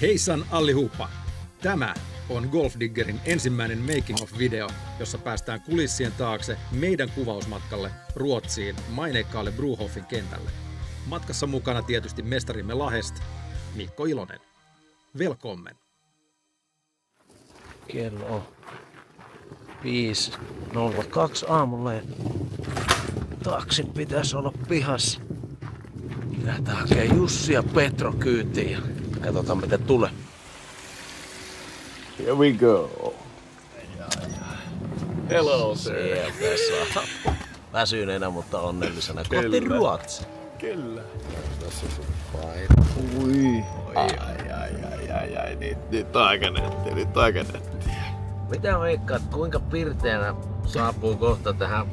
Heisan allihopa! Tämä on Golf Diggerin ensimmäinen making of video, jossa päästään kulissien taakse meidän kuvausmatkalle Ruotsiin maineikkaalle Brohofin kentälle. Matkassa mukana tietysti mestarimme Lahest, Mikko Ilonen. Velkommen! Kello on 5:02 aamulla ja taksi pitäisi olla pihassa. Lähdetään hakemaan Jussi ja Petro kyytiin ja katsotaan miten tulee. Here we go. Hello, sir. Sieltä saa. Väsyneenä, mutta onnellisena kohti Ruotsia. Kyllä. Tässä on sun paino. Ui. Ai. Nyt on aika nätti. Mitä veikkaat, kuinka pirteänä saapuu kohta tähän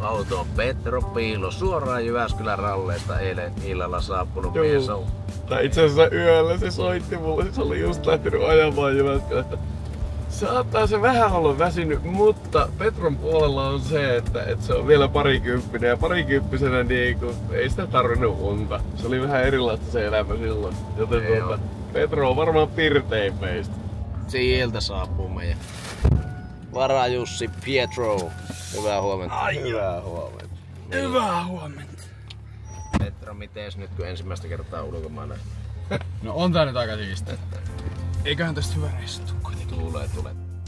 autoon Petro Piilo suoraan Jyväskylän ralleista eilen illalla saapunut mies on? Tai itse asiassa yöllä se soitti mulle, se oli just lähtenyt ajamaan Jyväskylästä. Saattaa se vähän olla väsynyt, mutta Petron puolella on se, että se on vielä parikymppinen ja parikymppisenä niinku, ei sitä tarvinnut unta. Se oli vähän erilaista se elämä silloin, joten Petro on varmaan pirtein meistä. Sieltä saapuu meidän Vara Jussi Pietro. Hyvää huomenta. Hyvää huomenta. Hyvää huomenta. Petro, mitees nyt kun ensimmäistä kertaa ulkomailla? No on tää nyt aika siistiä. Eiköhän tästä hyvä reissu kuitenkin. Tulee.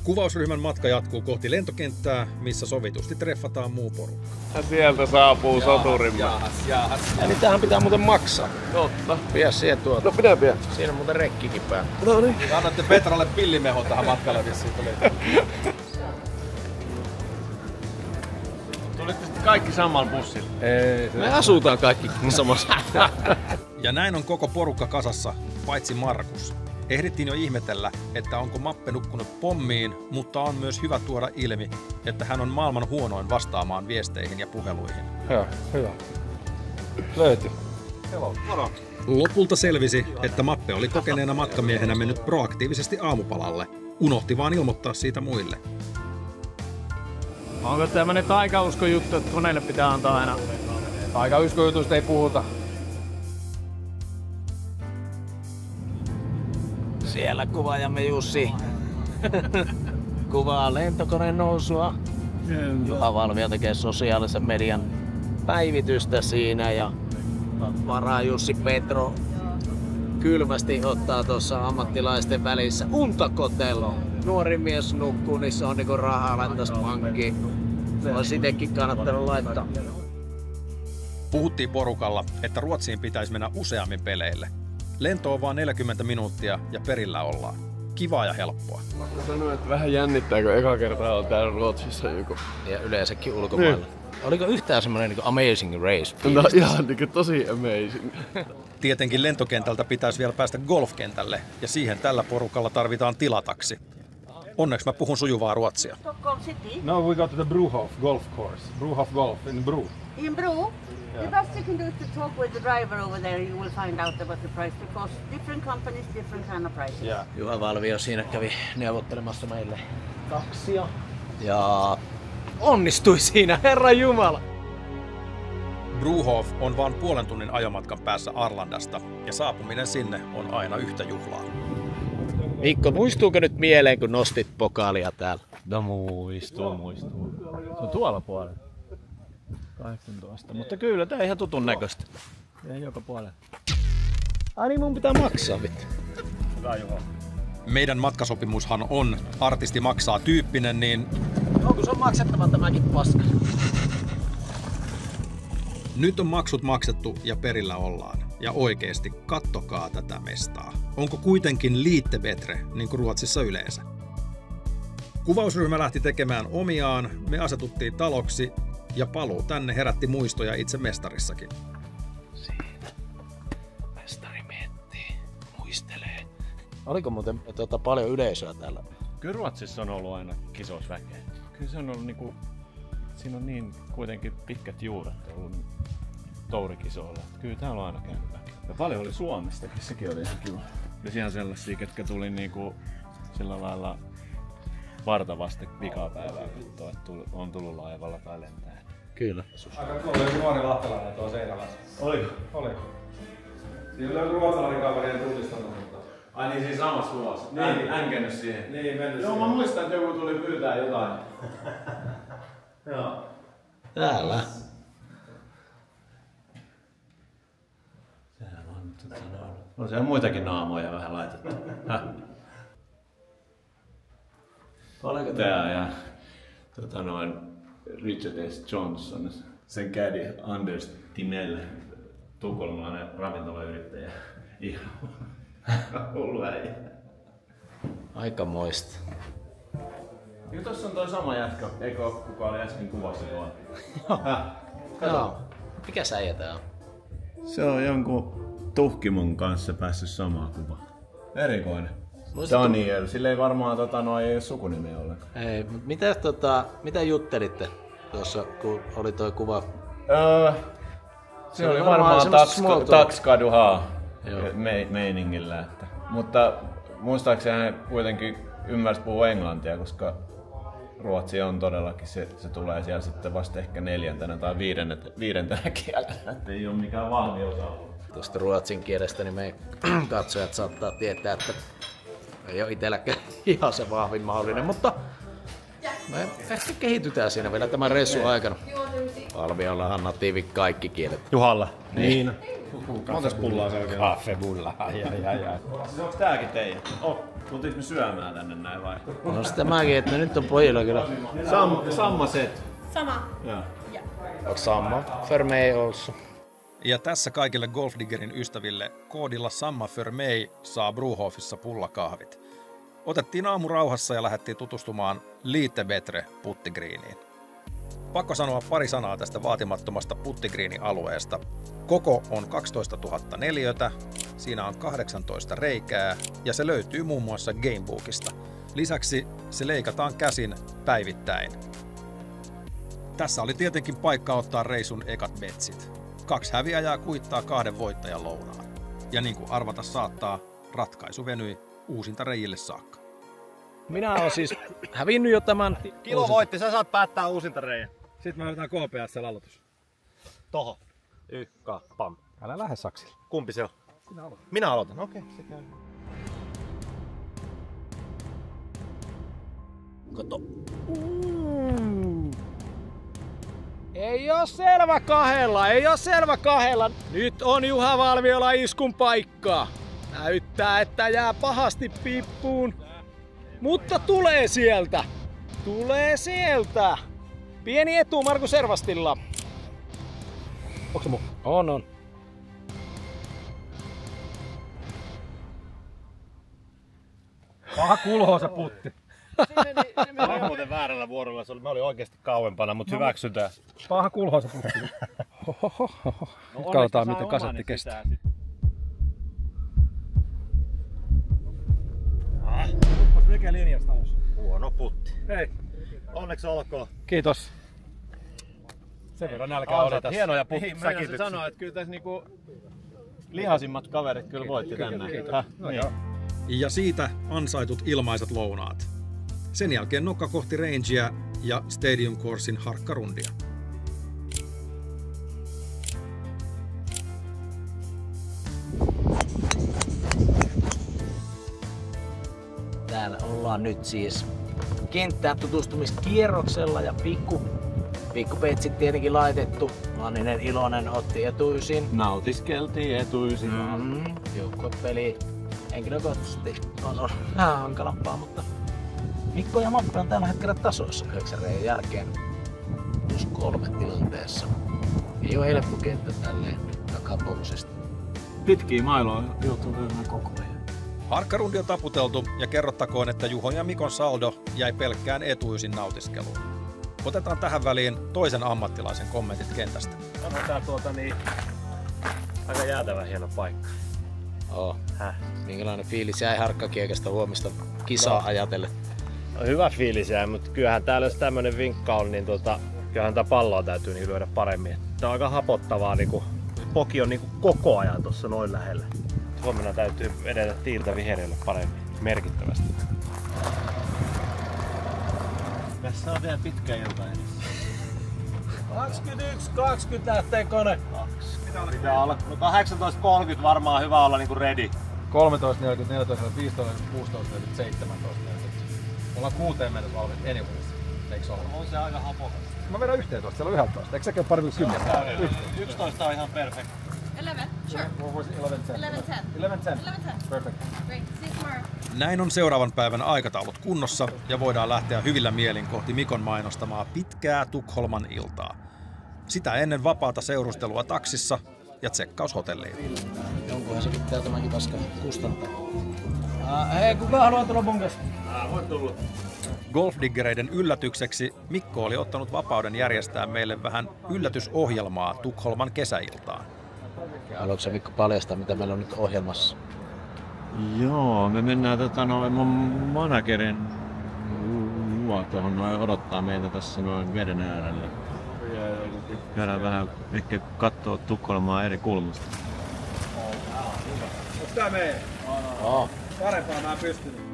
Kuvausryhmän matka jatkuu kohti lentokenttää, missä sovitusti treffataan muu porukka. Ja sieltä saapuu soturimme. Ja niin tähän pitää muuten maksaa. Totta. Pidä siihen tuota. No pidä. Siinä on muuten rekkikin päällä. No niin. Annatte Petralle pillimeho tähän matkalle vissiin. Tulitte sitten kaikki samalla bussilla? Ei, me asutaan kaikki samassa. Ja näin on koko porukka kasassa, paitsi Markus. Ehdittiin jo ihmetellä, että onko Mappe nukkunut pommiin, mutta on myös hyvä tuoda ilmi, että hän on maailman huonoin vastaamaan viesteihin ja puheluihin. Joo, hyvä. Löytyy. Moro. Lopulta selvisi, että Mappe oli kokeneena matkamiehenä mennyt proaktiivisesti aamupalalle. Unohti vaan ilmoittaa siitä muille. Onko tämmönen taikauskojuttu, että koneille pitää antaa aina? Taikauskojutusta ei puhuta. Siellä kuvaajamme Jussi kuvaa lentokoneen nousua. Juha Valmia tekee sosiaalisen median päivitystä siinä ja Vara Jussi Petro kylmästi ottaa tuossa ammattilaisten välissä untakotelo. Nuori mies nukkuu, niin se on niinku rahaa laittaisi pankkiin. Olisi itsekin kannattanut laittaa. Puhuttiin porukalla, että Ruotsiin pitäisi mennä useammin peleille. Lento on vaan 40 minuuttia ja perillä ollaan. Kivaa ja helppoa. Mä sanoin, että vähän jännittää, kun eka kertaa on täällä Ruotsissa joku. Ja yleensäkin ulkomailla. Niin. Oliko yhtään semmoinen niin amazing race? No ihan niin tosi amazing. Tietenkin lentokentältä pitäisi vielä päästä golfkentälle ja siihen tällä porukalla tarvitaan tilataksi. Onneksi mä puhun sujuvaa ruotsia. Stockholm City. No, we go to the Brohof golf course. Brohof Golf in Bro. In Bro? The best you can do is to talk with the driver over there. You will find out about the price because different companies, different kind of prices. Yeah. Juha Valvio siinä kävi neuvottelemassa meille taksia. Ja onnistui siinä, Herra Jumala! Brohof on vain puolen tunnin ajomatkan päässä Arlandasta ja saapuminen sinne on aina yhtä juhlaa. Mikko, muistuuko nyt mieleen, kun nostit pokaalia täällä? No muistuu. Se on tuolla puolella. 18, mutta kyllä tää on ihan tutun näköistä. Ei joka puolella. Ai niin, mun pitää maksaa vittu. Hyvä Juho. Meidän matkasopimushan on artisti maksaa tyyppinen, niin Onko se on maksettava tämäkin paska? nyt on maksut maksettu ja perillä ollaan. Ja oikeesti, kattokaa tätä mestaa. Onko kuitenkin liitte betre, niin kuin Ruotsissa yleensä? Kuvausryhmä lähti tekemään omiaan, me asetuttiin taloksi ja paluu tänne herätti muistoja itse mestarissakin. Siinä. Mestari miettii. Muistelee. Oliko muuten paljon yleisöä täällä? Kyllä Ruotsissa on ollut aina kisousväkeä. Kyllä se on ollut niinku, siinä on niin kuitenkin pitkät juuret ollut tourikisoilla. Kyllä täällä on aina käynyt väkeä. Ja paljon oli Suomestakin, sekin oli ihan kiva. Ja siellä sellaisia, ketkä tuli niinku sillä lailla vartavasti vikapäivää katsoa, että on tullut laivalla tai lentää. Kyllä. Aika kuoli joku nuori lahtelainen tuolla Seinälässä. Oliko? Oli. Siinä oli ruotsalainen kaveri, en tunnistanut, mutta Ai niin, siis samassa kuvassa. Niin. Änkennyt siihen. Niin, mennyt Joo, siihen. mä muistan, että joku tuli pyytää jotain. Joo. Täällä. Sehän on on siellä muitakin naamoja vähän laitettu. Oliko Tää ja Richard S. Johnson, sen caddy Anders Timell, tukholmalainen ravintolayrittäjä. Ihan hullu äijä. Aikamoista. Eikö tossa on toi sama jätkä, eikö oo kuka oli äsken kuvassa tuolla? Joo. Mikä äijä tää on? Se on jonkun tuhkimon kanssa päässyt samaan kuvaan. Erikoinen. Daniel, sillä ei varmaan ei ole sukunimeä ollenkaan. Ei, mutta mitä juttelitte tuossa, kun oli toi kuva? Se oli varmaan Takskaduhaa meiningillä. Mutta muistaakseni hän kuitenkin ymmärsi puhua englantia, koska ruotsi on todellakin, se tulee siellä sitten vasta ehkä 4. tai 5. kielellä. Ei ole mikään vahvi osa. Tuosta ruotsin kielestä niin meidän katsojat saattaa tietää, että ei ole itselläkään ihan se vahvin mahdollinen, mutta me ehkä kehitytään siinä vielä tämän reissun aikana. Alviollahan natiivi kaikki kielet. Juhalla. Niin. Montas pullaa se oikein? Kaffebulla. Siis onks tääkin teidän? Tultiinko me syömään tänne näin vai? No sitä mäkin, että nyt on pojilla kyllä. Samma set. Sama. Joo. Samma för mig also. Ja tässä kaikille Golfdiggerin ystäville koodilla Samma för mig saa Brohofissa pullakahvit. Otettiin aamu rauhassa ja lähdettiin tutustumaan Lite Bättre puttigreeniin. Pakko sanoa pari sanaa tästä vaatimattomasta puttigreeni-alueesta. Koko on 12 000 neliötä, siinä on 18 reikää ja se löytyy muun muassa Gamebookista. Lisäksi se leikataan käsin päivittäin. Tässä oli tietenkin paikka ottaa reisun ekat betsit. 2 häviäjää kuittaa 2 voittajan lounaan. Ja niin kuin arvata saattaa, ratkaisu venyi uusintareijille saakka. Minä olen siis hävinnyt jo tämän. Kilo voitti, sä saat päättää uusintareijä. Sitten me otetaan KPS-aloitus. Toho. Ykka, pam. Älä lähde saksille. Kumpi se on? Minä aloitan, okei. Se käy. Kato. Ei oo selvä kahdella. Nyt on Juha Valviola iskun paikka. Näyttää, että jää pahasti piippuun. Mutta tulee sieltä. Pieni etu Markus Servastilla. Onko se mun? On. Paha kulhoo se putti. Mä olin muuten väärällä vuorolla, mä olin oikeesti kauempana, mutta hyväksytään. Paha kulhoo se putti. Nyt katsotaan miten kasetti kestää. Onko mikä linjasta olisi? Huono putti. Hei. Onneksi olkoon. Kiitos. Sen verran nälkää oli tässä. Hienoja säkityksiä. Mä sanoa, että kyllä tässä niinku lihasimmat kaverit kyllä voitti tänään. Niin. Ja siitä ansaitut ilmaiset lounaat. Sen jälkeen nokka kohti rangea ja Stadium Coursin harkkarundia. Täällä ollaan nyt siis kenttään tutustumiskierroksella ja pikkupetsit tietenkin laitettu. Manninen Ilonen otti etuisin. Nautiskeltiin etuisin. Joukkuepeli henkilökohtaisesti on vähän hankalampaa, mutta Mikko ja Mappe on tällä hetkellä tasoissa 9 reijän jälkeen. +3 tilanteessa. Ei oo helppo kenttä tälleen takapousesta. Pitkiä mailoja joutuu käymään koko ajan. Harkkarundi on taputeltu ja kerrottakoon, että Juhon ja Mikon saldo jäi pelkkään etuisin nautiskeluun. Otetaan tähän väliin toisen ammattilaisen kommentit kentästä. Onko tää aika jäätävä hieno paikka? Minkälainen fiilis jäi harkkakiekasta huomista kisaa ajatellen? No, hyvä fiilis jäi, mutta kyllähän täällä jos tämmönen vinkka on, niin kyllähän tää palloa täytyy niin lyödä paremmin. Tää on aika hapottavaa, poki on koko ajan tossa noin lähellä. Huomenna täytyy edetä tiiltä viherille paremmin, merkittävästi. Tässä on vielä pitkä ilta edessä. 21.20 lähtee kone. Pitää olla. No 18.30 varmaan hyvä olla ready. 13, 40, 14, 15, 16, 17, 40. Me ollaan 6 mennessä valmiit anyways. Eiks olla? On se aika hapokas. Mä vedän 11, siellä on 11. Eikö sekin ole parempi kuin 10? 11 on ihan perfect. 11, sure. What was it? 11, 10. 11, 10. 11, 10. 11, 10. Perfect. Great. See you tomorrow. Näin on seuraavan päivän aikataulut kunnossa ja voidaan lähteä hyvillä mielin kohti Mikon mainostamaa pitkää Tukholman iltaa. Sitä ennen vapaata seurustelua taksissa ja tsekkaus hotelliin. Jonkunhan se pitää tämäkin paska kustantaa. Hei, kuka haluaa tulla mun kanssa? Voit tulla. Golfdiggereiden yllätykseksi Mikko oli ottanut vapauden järjestää meille vähän yllätysohjelmaa Tukholman kesäiltaan. Haluatko sä Mikko paljastaa, mitä meillä on nyt ohjelmassa? Joo, me mennään mun managerin luo tuohon noin odottaa meitä tässä noin veden äärellä. Käydään vähän ehkä kattoo Tukholmaa eri kulmasta. Onko tää meidän? Joo. Parempaa mä en pystynyt.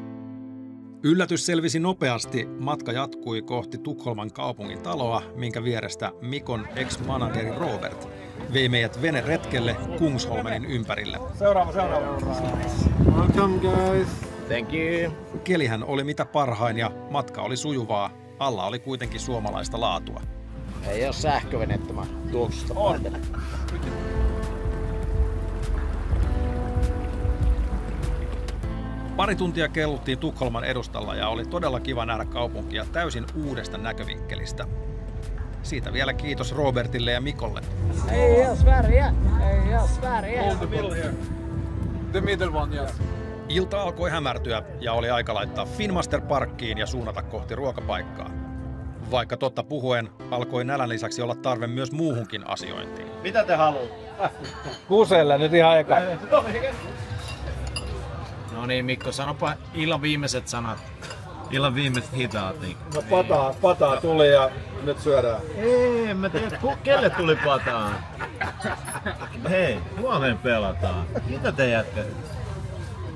Yllätys selvisi nopeasti. Matka jatkui kohti Tukholman kaupungin taloa, minkä vierestä Mikon ex-manageri Robert vei meidät veneretkelle Kungsholmenin ympärille. Seuraava. Welcome guys. Thank you. Kelihän oli mitä parhain ja matka oli sujuvaa. Alla oli kuitenkin suomalaista laatua. Ei oo sähkövenettä, mä tuoksusta päätellä. Pari tuntia kelluttiin Tukholman edustalla ja oli todella kiva nähdä kaupunkia täysin uudesta näkövinkkelistä. Siitä vielä kiitos Robertille ja Mikolle. Ei Sverige! The middle one, yes. Ilta alkoi hämärtyä ja oli aika laittaa Finmaster parkkiin ja suunnata kohti ruokapaikkaa. Vaikka totta puhuen, alkoi nälän lisäksi olla tarve myös muuhunkin asiointiin. Mitä te haluatte? Kuselle nyt ihan eka. No niin Mikko, sanopa illan viimeiset sanat. Illan viimeiset hitaat. Niin. No pataa tuli ja nyt syödään. Ei, mä tiedän, kelle tuli pataa? Hei, huomenna pelataan. Mitä te jätkät?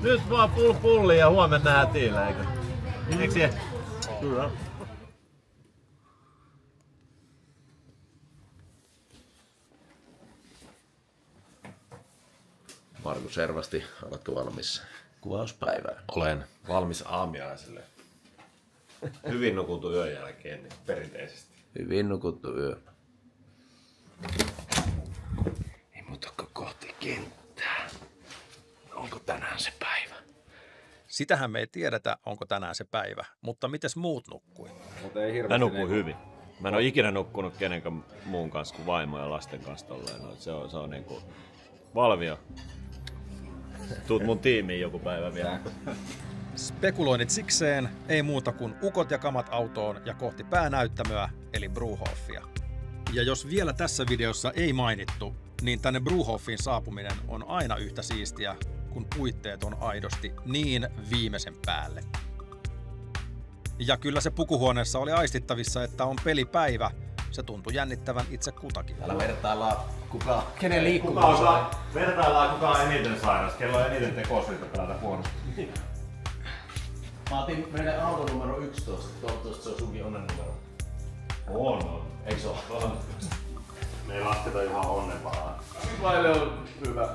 Nyt vaan pulli ja huomenna nähdään tiillä, eikö? Eikö se? Kyllä. Markus Servasti, oletko valmis kuvauspäivään? Olen valmis aamiaiselle. Hyvin nukuttu yön jälkeen niin perinteisesti. Hyvin nukuttu yö. Ei muuta kuin kohti kenttää. Onko tänään se päivä? Sitähän me ei tiedetä, onko tänään se päivä, mutta mites muut nukkui? Mä nukuin hyvin. Mä en ole ikinä nukkunut kenenkään muun kanssa kuin vaimo ja lasten kanssa tolleen. Se on niinku Valvio. Tuut mun tiimiin joku päivä vielä. Spekuloinnit sikseen, ei muuta kuin ukot ja kamat autoon ja kohti päänäyttämöä, eli Bruhofia. Ja jos vielä tässä videossa ei mainittu, niin tänne Bruhofiin saapuminen on aina yhtä siistiä, kun puitteet on aidosti niin viimeisen päälle. Ja kyllä se pukuhuoneessa oli aistittavissa, että on pelipäivä. Se tuntui jännittävän itse kutakin. Täällä vertaillaan Kenen liikkuvuus on. Vertaillaan kuka on eniten sairas, kello on eniten tekosyitä pelata huonosti. Mä otin meidän auto numero 11. Toivottavasti se on sunkin onnen numero. On. Eikö se ole? Me ei lasketa ihan onnenparaa. Vaille on hyvä,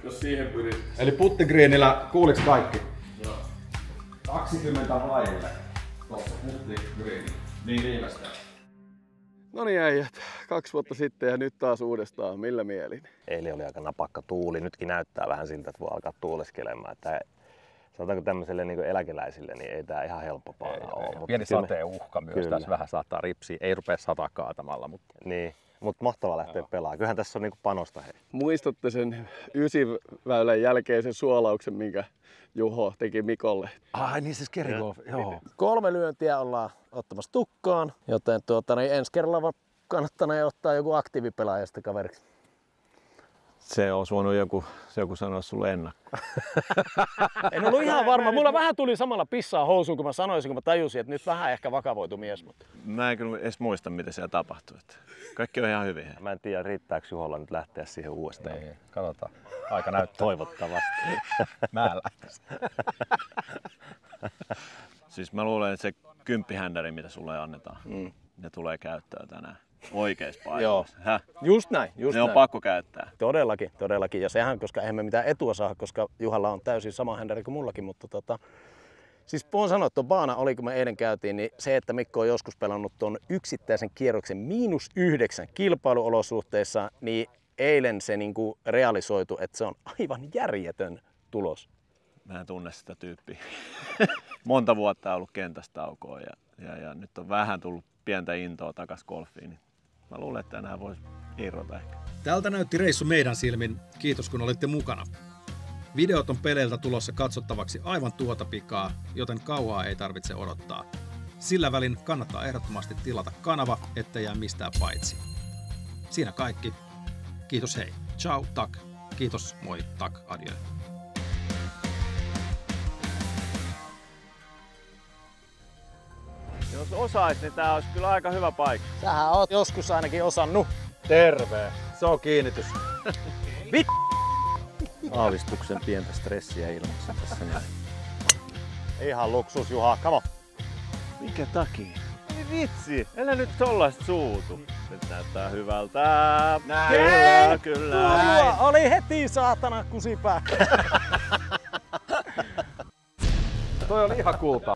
jos siihen pyrit. Eli puttigriinillä kuuliks kaikki? Joo. 20 vaille. Tuossa puttigriini. Niin viimeistään. No niin äijät, 2 vuotta sitten ja nyt taas uudestaan. Millä mielin? Eilen oli aika napakka tuuli. Nytkin näyttää vähän siltä, että voi alkaa tuuleskelemaan. Että sanotaanko tämmöiselle niin eläkeläisille, niin ei tämä ihan helppoa ole. Pieni sateen uhka myös. Kyllä. Tässä vähän saattaa ripsiä. Ei rupea sataa kaatamalla. Mutta niin, mutta mahtavaa lähteä pelaamaan. Kyllähän tässä on niin panosta. Hei. Muistatte sen 9-väylän jälkeisen suolauksen, minkä Juho teki Mikolle? ai niin siis kerigolf, joo. 3 lyöntiä ollaan ottamassa tukkaan, joten ensi kerralla kannattaa ottaa joku aktiivipelaaja sitten kaveriksi. Se olisi voinut joku sanoa sulle ennakkoon. En ollut ihan varma. Mulla vähän tuli samalla pissaa housuun, kun mä sanoisin, kun mä tajusin, että nyt vähän ehkä vakavoitu mies. Mutta... Mä en kyllä edes muista, mitä siellä tapahtui. Kaikki on ihan hyvin. Mä en tiedä, riittääkö Juholla nyt lähteä siihen uudestaan. Ei, katsotaan. Aika näyttää. Toivottavasti. Mä en lähtisi. Siis mä luulen, että se 10 händäri, mitä sulle annetaan, ne tulee käyttöön tänään oikeissa paikoissa. Joo, just näin. Ne on pakko käyttää. Todellakin. Ja sehän, koska eihän me mitään etua saa, koska Juhalla on täysin sama händäri kuin mullakin, mutta siis voin sanoa, että baana oli, kun me eilen käytiin, niin se, että Mikko on joskus pelannut tuon yksittäisen kierroksen -9 kilpailuolosuhteissa, niin eilen se niinku realisoitu, että se on aivan järjetön tulos. Mä en tunne sitä tyyppiä. Monta vuotta on ollut kentästä taukoa ja nyt on vähän tullut pientä intoa takas golfiin. Niin mä luulen, että tänään voisi irrota ehkä. Tältä näytti reissu meidän silmin. Kiitos kun olitte mukana. Videot on peleiltä tulossa katsottavaksi aivan tuota pikaa, joten kauaa ei tarvitse odottaa. Sillä välin kannattaa ehdottomasti tilata kanava, ettei jää mistään paitsi. Siinä kaikki. Kiitos hei. Ciao, tak. Kiitos, moi, tak, adieu. Jos osais, niin tää olisi kyllä aika hyvä paikka. Sähän oot joskus ainakin osannut. Terve! Se on kiinnitys. Aavistuksen pientä stressiä ilmassa tässä näin. Ihan luksus, Juha. Come on. Minkä takia? Ei vitsi, älä nyt tollaista suutu. Nyt näyttää hyvältä. Kyllä. Tuo oli heti saatana kusipää. Toi oli ihan kulta.